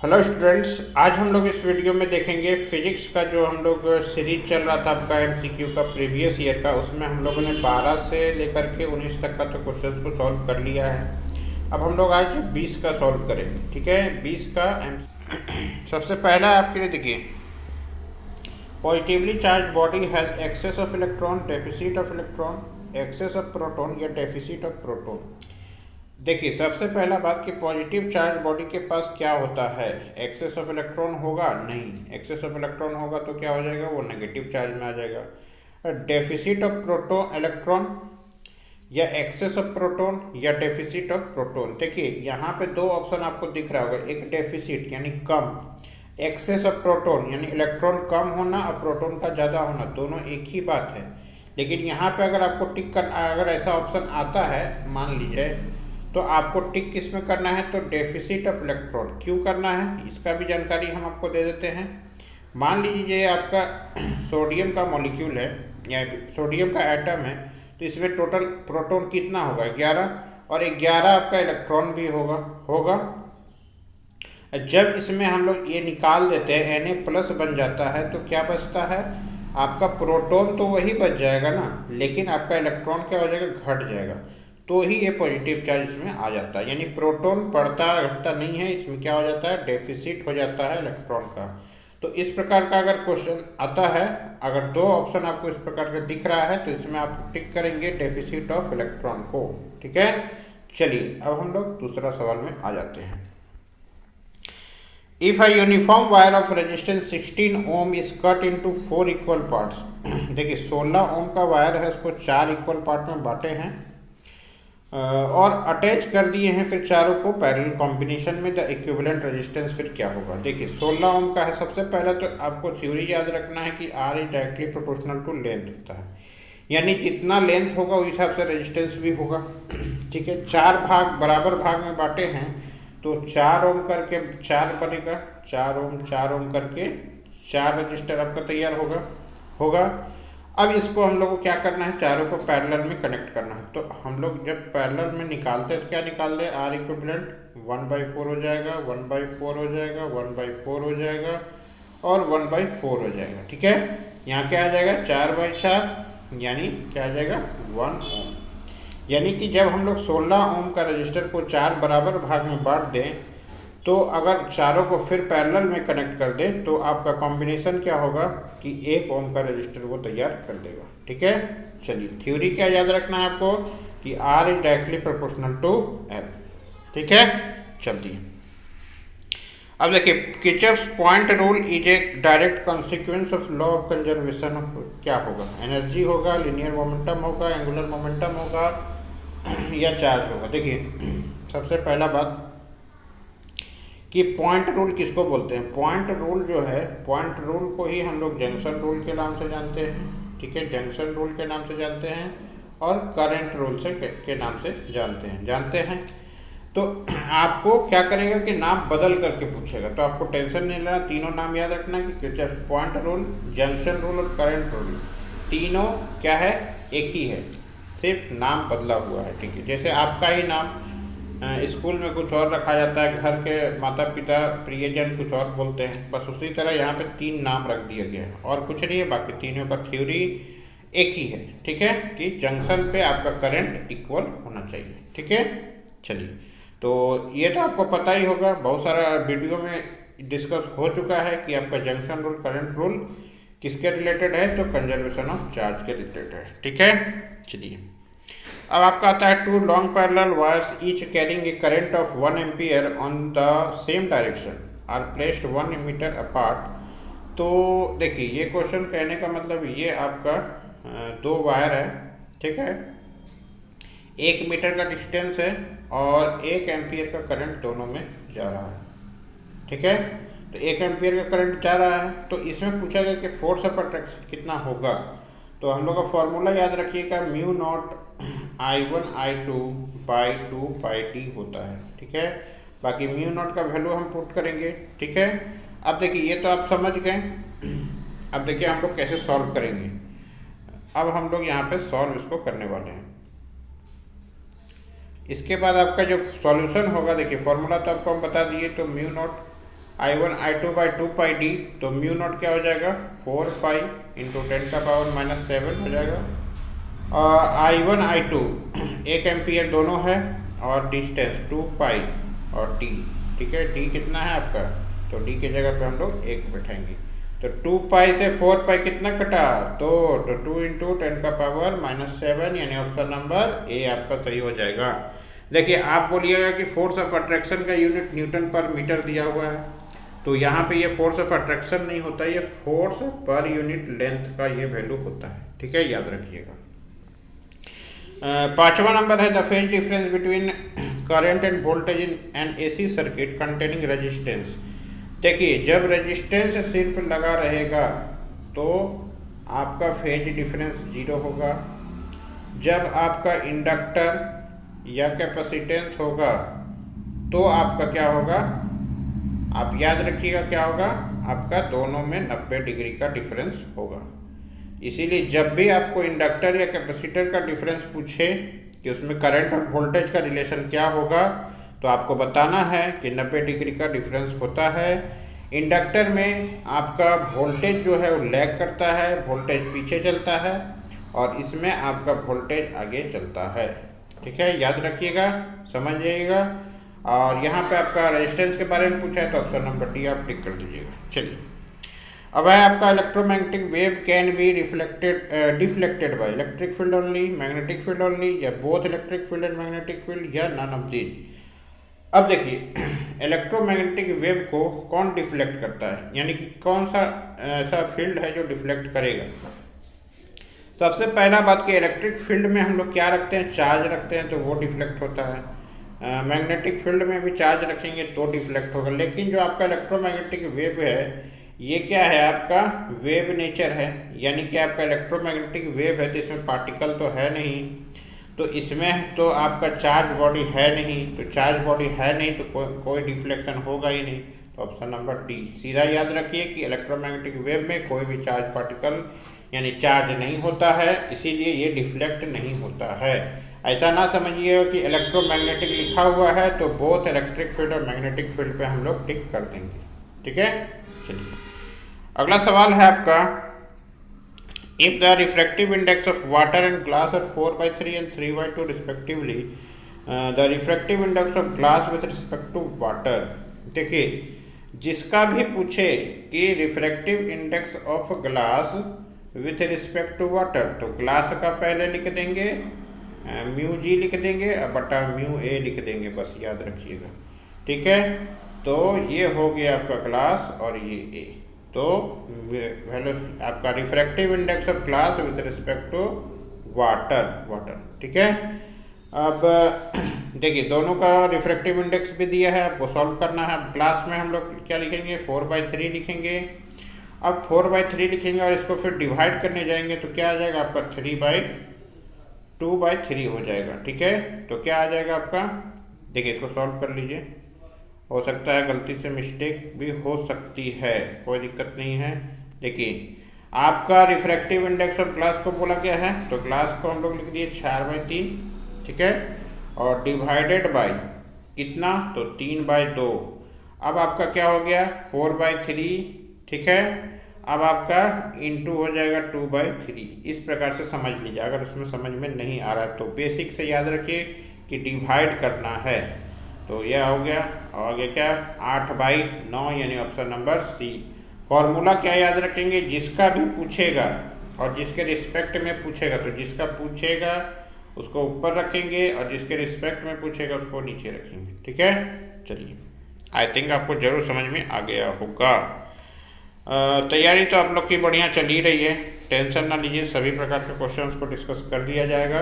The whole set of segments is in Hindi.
हेलो स्टूडेंट्स, आज हम लोग इस वीडियो में देखेंगे फिजिक्स का जो हम लोग सीरीज चल रहा था आपका एमसीक्यू का प्रीवियस ईयर का। उसमें हम लोगों ने 12 से लेकर के 19 तक का तो क्वेश्चंस को सॉल्व कर लिया है। अब हम लोग आज 20 का सॉल्व करेंगे। ठीक है, 20 का सबसे पहला आपके लिए देखिए, positively charge body has excess of electron, deficit of electron, excess of proton या डेफिसिट ऑफ प्रोटॉन। देखिए, सबसे पहला बात कि पॉजिटिव चार्ज बॉडी के पास क्या होता है, एक्सेस ऑफ इलेक्ट्रॉन होगा? नहीं, एक्सेस ऑफ इलेक्ट्रॉन होगा तो क्या हो जाएगा, वो नेगेटिव चार्ज में आ जाएगा। डेफिसिट ऑफ प्रोटॉन इलेक्ट्रॉन या एक्सेस ऑफ प्रोटॉन या डेफिसिट ऑफ प्रोटॉन। देखिए यहाँ पे दो ऑप्शन आपको दिख रहा होगा, एक डेफिसिट यानी कम, एक्सेस ऑफ प्रोटॉन यानी इलेक्ट्रॉन कम होना और प्रोटॉन का ज़्यादा होना, दोनों एक ही बात है। लेकिन यहाँ पे अगर आपको टिक करना, अगर ऐसा ऑप्शन आता है मान लीजिए, तो आपको टिक किस में करना है, तो डेफिसिट ऑफ इलेक्ट्रॉन। क्यों करना है इसका भी जानकारी हम आपको दे देते हैं। मान लीजिए ये आपका सोडियम का मॉलिक्यूल है या सोडियम का एटम है, तो इसमें टोटल प्रोटॉन कितना होगा, 11, और 11 आपका इलेक्ट्रॉन भी होगा। जब इसमें हम लोग ये निकाल देते हैं, Na+ बन जाता है, तो क्या बचता है आपका प्रोटॉन, तो वही बच जाएगा ना, लेकिन आपका इलेक्ट्रॉन क्या हो जाएगा, घट जाएगा। तो ही ये पॉजिटिव चार्ज इसमें आ जाता है, यानी प्रोटॉन बढ़ता घटता नहीं है, इसमें क्या हो जाता है, डेफिसिट हो जाता है इलेक्ट्रॉन का। तो इस प्रकार का अगर क्वेश्चन आता है, अगर दो ऑप्शन आपको इस प्रकार का दिख रहा है, तो इसमें आप टिक करेंगे डेफिसिट ऑफ इलेक्ट्रॉन को। ठीक है, चलिए अब हम लोग दूसरा सवाल में आ जाते हैं। If a uniform wire of resistance 16 ohm is cut into 4 equal parts. देखिए 16 ओम का वायर है, उसको 4 इक्वल पार्ट में बांटे हैं और अटैच कर दिए हैं फिर चारों को पैरेलल कॉम्बिनेशन में। द इक्विवेलेंट रेजिस्टेंस फिर क्या होगा। देखिए 16 ओम का है, सबसे पहले तो आपको थ्योरी याद रखना है कि R is directly proportional to length होता है, यानी जितना लेंथ होगा उस हिसाब से रेजिस्टेंस भी होगा। ठीक है, 4 भाग बराबर भाग में बांटे हैं, तो 4 ओम करके 4 बनेगा, 4 ओम करके 4 रजिस्टर आपका तैयार होगा। अब इसको हम लोग को क्या करना है, चारों को पैरेलल में कनेक्ट करना है। तो हम लोग जब पैरेलल में निकालते हैं तो क्या निकाल दें, R इक्विवेलेंट 1/4 हो जाएगा, 1/4 हो जाएगा, 1/4 हो जाएगा और 1/4 हो जाएगा। ठीक है, यहाँ क्या आ जाएगा, 4/4 यानी क्या आ जाएगा, 1 ओम। यानी कि जब हम लोग 16 ओम का रजिस्टर को 4 बराबर भाग में बांट दें, तो अगर चारों को फिर पैरेलल में कनेक्ट कर दें, तो आपका कॉम्बिनेशन क्या होगा कि 1 ओम का रजिस्टर वो तैयार कर देगा। ठीक है, चलिए थ्योरी क्या याद रखना है आपको कि R is directly proportional to L। ठीक है, चलिए अब देखिए, Kirchhoff's point rule is a direct consequence of law of conservation of, क्या होगा, एनर्जी होगा, लिनियर मोमेंटम होगा, एंगुलर मोमेंटम होगा या चार्ज होगा। देखिए सबसे पहला बात कि पॉइंट रूल किसको बोलते हैं। पॉइंट रूल जो है, पॉइंट रूल को ही हम लोग जंक्शन रूल के नाम से जानते हैं। ठीक है, जंक्शन रूल के नाम से जानते हैं और करंट रूल से के नाम से जानते हैं। तो आपको क्या करेगा कि नाम बदल करके पूछेगा, तो आपको टेंशन नहीं लेना, तीनों नाम याद रखना कि Kirchhoff's point rule, junction rule और करंट रूल, तीनों क्या है, एक ही है, सिर्फ नाम बदला हुआ है। ठीक है, जैसे आपका ही नाम स्कूल में कुछ और रखा जाता है, घर के माता पिता प्रियजन कुछ और बोलते हैं, बस उसी तरह यहाँ पे 3 नाम रख दिया गया है और कुछ नहीं है, बाकी तीनों का थ्योरी एक ही है। ठीक है, कि जंक्शन पे आपका करंट इक्वल होना चाहिए। ठीक है, चलिए तो ये तो आपको पता ही होगा, बहुत सारा वीडियो में डिस्कस हो चुका है कि आपका जंक्शन रूल, करंट रूल किसके रिलेटेड है, तो कंजर्वेशन ऑफ चार्ज के रिलेटेड है। ठीक है, चलिए अब आपका आता है, 2 long parallel wires each carrying a current of 1 ampere on the same direction are placed 1 metre apart. तो देखिए ये क्वेश्चन कहने का मतलब, ये आपका 2 वायर है, ठीक है, 1 मीटर का डिस्टेंस है और 1 एम्पियर का करंट दोनों में जा रहा है। ठीक है, तो 1 एम्पियर का करंट जा रहा है, तो इसमें पूछा गया कि फोर्स ऑफ अट्रैक्शन कितना होगा। तो हम लोग का फॉर्मूला याद रखिएगा, μ0 I1 I2 by 2 pi T होता है। ठीक है, बाकी μ0 का वैल्यू हम पुट करेंगे। ठीक है, अब देखिए ये तो आप समझ गए। अब देखिए हम लोग कैसे सॉल्व करेंगे। अब हम लोग यहाँ पे सॉल्व इसको करने वाले हैं। इसके बाद आपका जो सॉल्यूशन होगा, देखिए फॉर्मूला तो आपको हम बता दिए, तो μ0 I1 I2/2πd, तो म्यू नॉट क्या हो जाएगा 4π इंटू 10⁻⁻7 हो जाएगा। और I1 I2 1 एम्पियर दोनों है और डिस्टेंस 2π और d, ठीक है। d कितना है आपका, तो d की जगह पे हम लोग 1 बैठाएंगे। तो 2π से 4π कितना कटा, तो 2 इंटू 10⁻⁻7 यानी ऑप्शन नंबर ए आपका सही हो जाएगा। देखिए आप बोलिएगा कि फोर्स ऑफ अट्रैक्शन का यूनिट न्यूटन पर मीटर दिया हुआ है, तो यहाँ पे ये फोर्स ऑफ अट्रैक्शन नहीं होता, ये फोर्स पर यूनिट लेंथ का ये वैल्यू होता है, ठीक है, याद रखिएगा। 5वां नंबर है the phase difference between current end voltage in an AC circuit containing resistance. देखिए जब रेजिस्टेंस सिर्फ लगा रहेगा तो आपका फेज डिफरेंस 0 होगा। जब आपका इंडक्टर या कैपेसिटेंस होगा तो आपका क्या होगा, आप याद रखिएगा क्या होगा, आपका दोनों में 90 डिग्री का डिफरेंस होगा। इसीलिए जब भी आपको इंडक्टर या कैपेसिटर का डिफरेंस पूछे कि उसमें करंट और वोल्टेज का रिलेशन क्या होगा, तो आपको बताना है कि 90 डिग्री का डिफरेंस होता है। इंडक्टर में आपका वोल्टेज जो है वो लैग करता है, वोल्टेज पीछे चलता है, और इसमें आपका वोल्टेज आगे चलता है, ठीक है, याद रखिएगा, समझ जाइएगा। और यहाँ पे आपका रेजिस्टेंस के बारे में पूछा है तो ऑप्शन नंबर डी आप टिक कर दीजिएगा। चलिए अब है आपका electromagnetic wave can be deflected by electric field only, magnetic field only, या both electric field and magnetic field, या नन ऑफ दीज। अब देखिए इलेक्ट्रोमैग्नेटिक वेव को कौन डिफ्लेक्ट करता है, यानी कि कौन सा ऐसा फील्ड है जो डिफ्लेक्ट करेगा। सबसे पहला बात कि इलेक्ट्रिक फील्ड में हम लोग क्या रखते हैं, चार्ज रखते हैं, तो वो डिफ्लेक्ट होता है। मैग्नेटिक फील्ड में भी चार्ज रखेंगे तो डिफ्लेक्ट होगा। लेकिन जो आपका इलेक्ट्रोमैग्नेटिक वेव है ये क्या है, आपका वेव नेचर है, यानी कि आपका इलेक्ट्रोमैग्नेटिक वेव है तो इसमें पार्टिकल तो है नहीं, तो इसमें तो आपका चार्ज बॉडी है नहीं, तो चार्ज बॉडी है नहीं तो कोई डिफ्लेक्शन होगा ही नहीं। तो ऑप्शन नंबर डी सीधा याद रखिए कि इलेक्ट्रोमैग्नेटिक वेव में कोई भी चार्ज पार्टिकल यानी चार्ज नहीं होता है, इसीलिए ये डिफ्लेक्ट नहीं होता है। ऐसा ना समझिएगा कि इलेक्ट्रोमैग्नेटिक लिखा हुआ है तो बोथ इलेक्ट्रिक फील्ड और मैग्नेटिक फील्ड पे हम लोग टिक कर देंगे, ठीक है। चलिए अगला सवाल है आपका, if the refractive index of water and glass are 4/3 and 3/2 respectively, the refractive index of glass with respect to water. देखिए जिसका भी पूछे कि refractive index of glass with respect to water, तो ग्लास का पहले लिख देंगे म्यू जी लिख देंगे और बटा म्यू ए लिख देंगे, बस याद रखिएगा, ठीक है। तो ये हो गया आपका ग्लास और ये ए, तो वैल्यू आपका refractive index of glass with respect to water, ठीक है। अब देखिए दोनों का रिफ्रैक्टिव इंडेक्स भी दिया है, आपको सॉल्व करना है। अब ग्लास में हम लोग क्या लिखेंगे, 4/3 लिखेंगे। अब 4/3 लिखेंगे और इसको फिर डिवाइड करने जाएंगे तो क्या आ जाएगा आपका 3/2/3 हो जाएगा, ठीक है। तो क्या आ जाएगा आपका, देखिए इसको सॉल्व कर लीजिए, हो सकता है गलती से मिस्टेक भी हो सकती है, कोई दिक्कत नहीं है। देखिए आपका रिफ्रैक्टिव इंडेक्स ऑफ ग्लास को बोला क्या है, तो ग्लास को हम लोग लिख दिए 4/3, ठीक है, और डिवाइडेड बाय कितना, तो 3/2। अब आपका क्या हो गया 4/3, ठीक है। अब आपका इंटू हो जाएगा 2/3। इस प्रकार से समझ लीजिए, अगर उसमें समझ में नहीं आ रहा है तो बेसिक से याद रखिए कि डिवाइड करना है, तो यह हो गया। और आगे क्या 8/9 यानी ऑप्शन नंबर सी। फॉर्मूला क्या याद रखेंगे, जिसका भी पूछेगा और जिसके रिस्पेक्ट में पूछेगा, तो जिसका पूछेगा उसको ऊपर रखेंगे और जिसके रिस्पेक्ट में पूछेगा उसको नीचे रखेंगे, ठीक है। चलिए आई थिंक आपको जरूर समझ में आ गया होगा। तैयारी तो आप लोग की बढ़िया चल ही रही है, टेंशन ना लीजिए, सभी प्रकार के क्वेश्चंस को डिस्कस कर दिया जाएगा।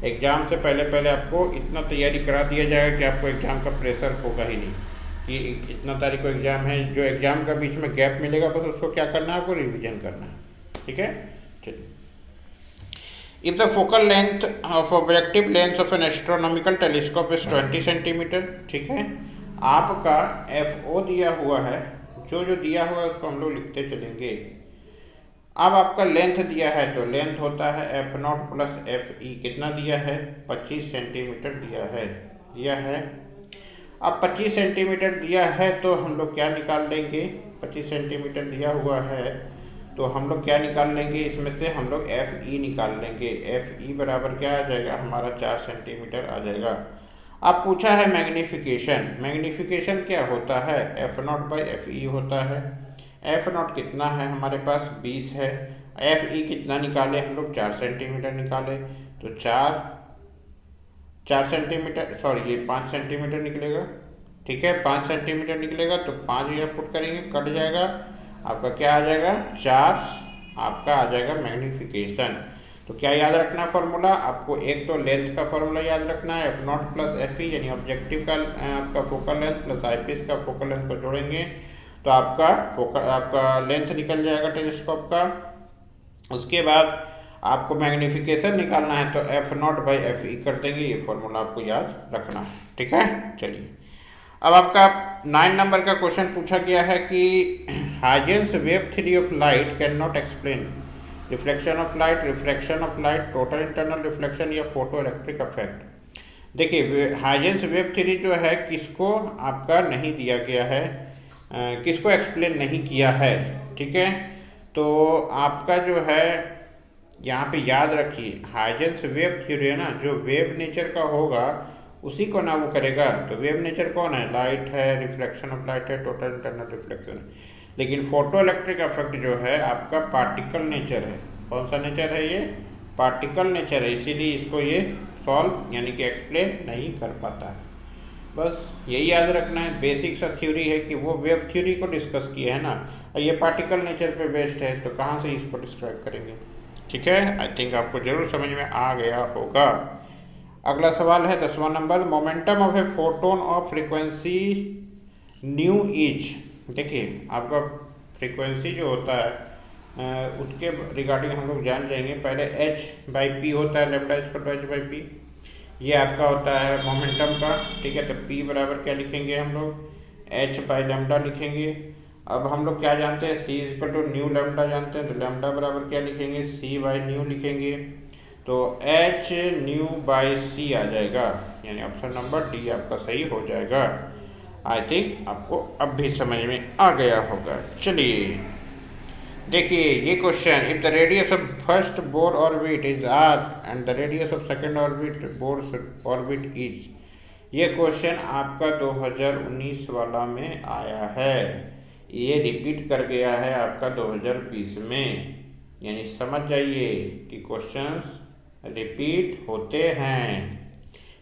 एग्ज़ाम से पहले आपको इतना तैयारी करा दिया जाएगा कि आपको एग्ज़ाम का प्रेशर होगा ही नहीं कि इतना तारीख को एग्ज़ाम है। जो एग्ज़ाम का बीच में गैप मिलेगा बस उसको क्या करना है, आपको रिविजन करना है, ठीक है। चलिए, if the focal length of objective lens of N astronomical telescope is 20 centimetre, ठीक है। आपका FO दिया हुआ है, जो दिया हुआ है उसको हम लोग लिखते चलेंगे। अब आपका लेंथ दिया है तो लेंथ होता है F0 + FE, कितना दिया है 25 सेंटीमीटर दिया है। अब 25 सेंटीमीटर दिया है तो हम लोग क्या निकाल लेंगे, 25 सेंटीमीटर दिया हुआ है तो हम लोग क्या निकाल लेंगे, इसमें से हम लोग एफ ई निकाल लेंगे। एफ ई बराबर क्या आ जाएगा हमारा 4 सेंटीमीटर आ जाएगा। अब पूछा है मैग्नीफिकेशन। मैग्नीफिकेशन क्या होता है, F not by F E होता है। एफ नॉट कितना है हमारे पास 20 है, एफ ई कितना निकाले हम लोग 4 सेंटीमीटर निकाले, तो 4 सेंटीमीटर सॉरी ये 5 सेंटीमीटर निकलेगा। ठीक है 5 सेंटीमीटर निकलेगा तो 5 यहाँ पुट करेंगे, कट जाएगा, आपका क्या आ जाएगा 4 आपका आ जाएगा मैग्नीफिकेशन। तो क्या याद रखना फॉर्मूला आपको, एक तो लेंथ का फॉर्मूला याद रखना है, F not plus F E यानी ऑब्जेक्टिव का आपका फोकल लेंथ प्लस आई पीस का फोकल लेंथ को जोड़ेंगे तो आपका लेंथ निकल जाएगा टेलीस्कोप का। उसके बाद आपको मैग्नीफिकेशन निकालना है तो F not by F E कर देंगे, ये फॉर्मूला आपको याद रखना है। ठीक है चलिए अब आपका 9 नंबर का क्वेश्चन पूछा गया है कि Huygens wave theory of light can not explain reflection of light, refraction of light, total internal reflection या फोटो इलेक्ट्रिक इफेक्ट। देखिए हाइजेंस वेव थ्योरी जो है किसको आपका नहीं दिया गया है, किसको एक्सप्लेन नहीं किया है। ठीक है तो आपका जो है यहाँ पे याद रखिए हाइजेंस वेव थ्योरी है ना, जो वेव नेचर का होगा उसी को ना वो करेगा। तो वेव नेचर कौन है, लाइट है, रिफ्लेक्शन ऑफ लाइट है, टोटल इंटरनल रिफ्लेक्शन है। लेकिन फोटो इलेक्ट्रिक इफेक्ट जो है आपका पार्टिकल नेचर है। कौन सा नेचर है ये, पार्टिकल नेचर है, इसीलिए इसको ये सॉल्व यानी कि एक्सप्लेन नहीं कर पाता है। बस यही याद रखना है, बेसिक सा थ्योरी है कि वो वेव थ्योरी को डिस्कस किया है ना, और ये पार्टिकल नेचर पे बेस्ड है तो कहाँ से इसको डिस्क्राइब करेंगे। ठीक है आई थिंक आपको जरूर समझ में आ गया होगा। अगला सवाल है 10वां number, momentum of a photon of frequency nu is. देखिए आपका फ्रीक्वेंसी जो होता है उसके रिगार्डिंग हम लोग जान जाएंगे। पहले h बाई पी होता है, lambda equal to h by p, ये आपका होता है मोमेंटम का। ठीक है तो p बराबर क्या लिखेंगे हम लोग, h बाई लेमडा लिखेंगे। अब हम लोग क्या जानते हैं, c equal to nu lambda जानते हैं, तो लेमडा बराबर क्या लिखेंगे, c बाई न्यू लिखेंगे, तो h न्यू बाई c आ जाएगा, यानी ऑप्शन नंबर डी आपका सही हो जाएगा। आई थिंक आपको अब भी समझ में आ गया होगा। चलिए देखिए ये question, if the radius of first Bohr orbit is r and the radius of second orbit Bohr orbit is, ये क्वेश्चन आपका 2019 वाला में आया है, ये रिपीट कर गया है आपका 2020 में। यानी समझ जाइए कि क्वेश्चंस रिपीट होते हैं,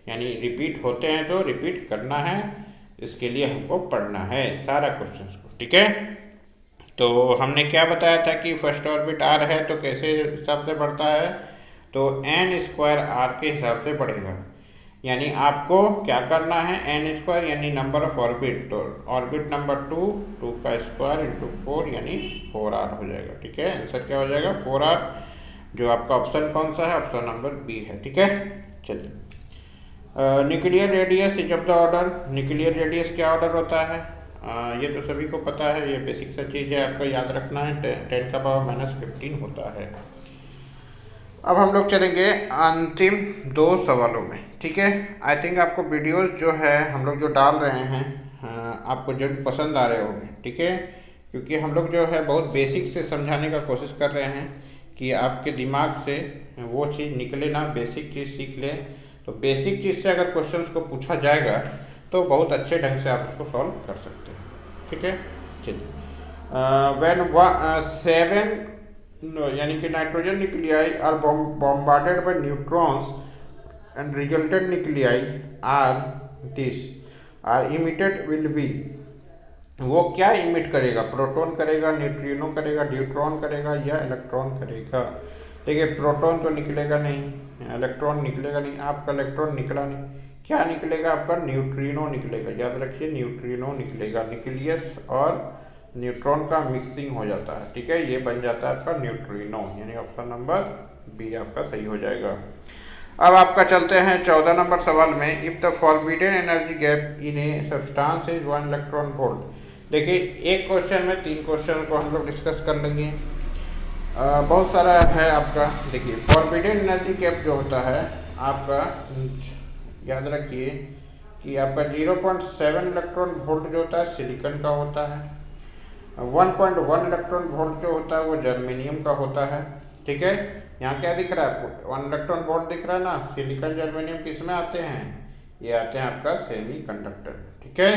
यानी रिपीट होते हैं तो रिपीट करना है, इसके लिए हमको पढ़ना है सारा क्वेश्चंस को। ठीक है तो हमने क्या बताया था कि फर्स्ट ऑर्बिट आर है तो कैसे हिसाब से बढ़ता है, तो एन स्क्वायर आर के हिसाब से बढ़ेगा। यानी आपको क्या करना है, एन स्क्वायर यानी नंबर ऑफ ऑर्बिट, तो ऑर्बिट नंबर 2 का स्क्वायर इंटू 4 यानी 4r हो जाएगा। ठीक है आंसर क्या हो जाएगा 4r, जो आपका ऑप्शन कौन सा है, ऑप्शन नंबर बी है। ठीक है चलिए nuclear radius is of the order, nuclear radius क्या ऑर्डर होता है, ये तो सभी को पता है, ये बेसिक सा चीज़ है, आपको याद रखना है, 10 का पावर -15 होता है। अब हम लोग चलेंगे अंतिम 2 सवालों में। ठीक है आई थिंक आपको वीडियोस जो है हम लोग जो डाल रहे हैं आपको जरूर पसंद आ रहे होंगे। ठीक है क्योंकि हम लोग जो है बहुत बेसिक से समझाने का कोशिश कर रहे हैं कि आपके दिमाग से वो चीज़ निकले ना, बेसिक चीज़ सीख लें। तो बेसिक चीज़ से अगर क्वेश्चंस को पूछा जाएगा तो बहुत अच्छे ढंग से आप उसको सॉल्व कर सकते हैं। ठीक है चलिए व्हेन 7 यानी कि nitrogen nuclei are bombarded by neutrons and resultant nuclei are emitted will be, वो क्या इमिट करेगा, प्रोटॉन करेगा, न्यूट्रिनो करेगा, ड्यूट्रॉन करेगा या इलेक्ट्रॉन करेगा। देखिए प्रोटॉन तो निकलेगा नहीं, इलेक्ट्रॉन निकलेगा नहीं, आपका इलेक्ट्रॉन निकला नहीं, क्या निकलेगा आपका न्यूट्रिनो निकलेगा। याद रखिए न्यूट्रिनो निकलेगा, न्यूक्लियस और न्यूट्रॉन का मिक्सिंग हो जाता है। ठीक है ये बन जाता है आपका न्यूट्रिनो, यानी ऑप्शन नंबर बी आपका सही हो जाएगा। अब आपका चलते हैं 14 नंबर सवाल में, if the forbidden energy gap in a substance is 1 electron volt. देखिए एक क्वेश्चन में 3 क्वेश्चन को हम लोग डिस्कस कर लेंगे, बहुत सारा है आपका। देखिए फॉरबिडन एनर्जी गैप जो होता है आपका, याद रखिए कि आपका 0.7 इलेक्ट्रॉन वोल्ट जो होता है सिलिकॉन का होता है, 1.1 इलेक्ट्रॉन वोल्ट जो होता है वो जर्मेनियम का होता है। ठीक है, यहाँ क्या दिख रहा है आपको, 1 इलेक्ट्रॉन वोल्ट दिख रहा है ना। सिलिकॉन जर्मेनियम किस में आते हैं, ये आते हैं आपका सेमीकंडक्टर। ठीक है,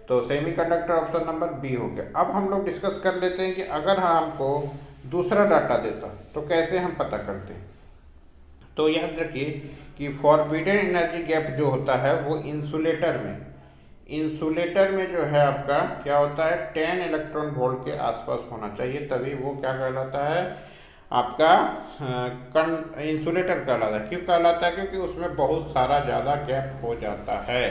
तो सेमीकंडक्टर ऑप्शन नंबर बी हो गया। अब हम लोग डिस्कस कर लेते हैं कि अगर हमको दूसरा डाटा देता तो कैसे हम पता करते हैं। तो याद रखिए कि फॉरबिडन एनर्जी गैप जो होता है वो इंसुलेटर में जो है आपका क्या होता है, 10 इलेक्ट्रॉन वोल्ट के आसपास होना चाहिए, तभी वो क्या कहलाता है आपका इंसुलेटर कहलाता है। क्यों कहलाता है, क्योंकि उसमें बहुत सारा ज़्यादा गैप हो जाता है।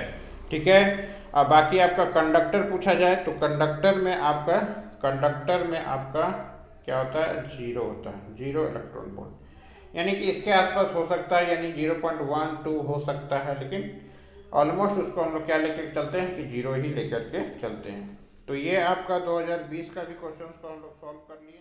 ठीक है, अब बाकी आपका कंडक्टर पूछा जाए तो कंडक्टर में आपका क्या होता है, जीरो होता है, 0 इलेक्ट्रॉन वोल्ट, यानी कि इसके आसपास हो सकता है, यानी 0.12 हो सकता है, लेकिन ऑलमोस्ट उसको हम लोग क्या लेकर चलते हैं कि 0 ही लेकर के चलते हैं। तो ये आपका 2020 का भी क्वेश्चन को हम लोग सॉल्व कर लिए।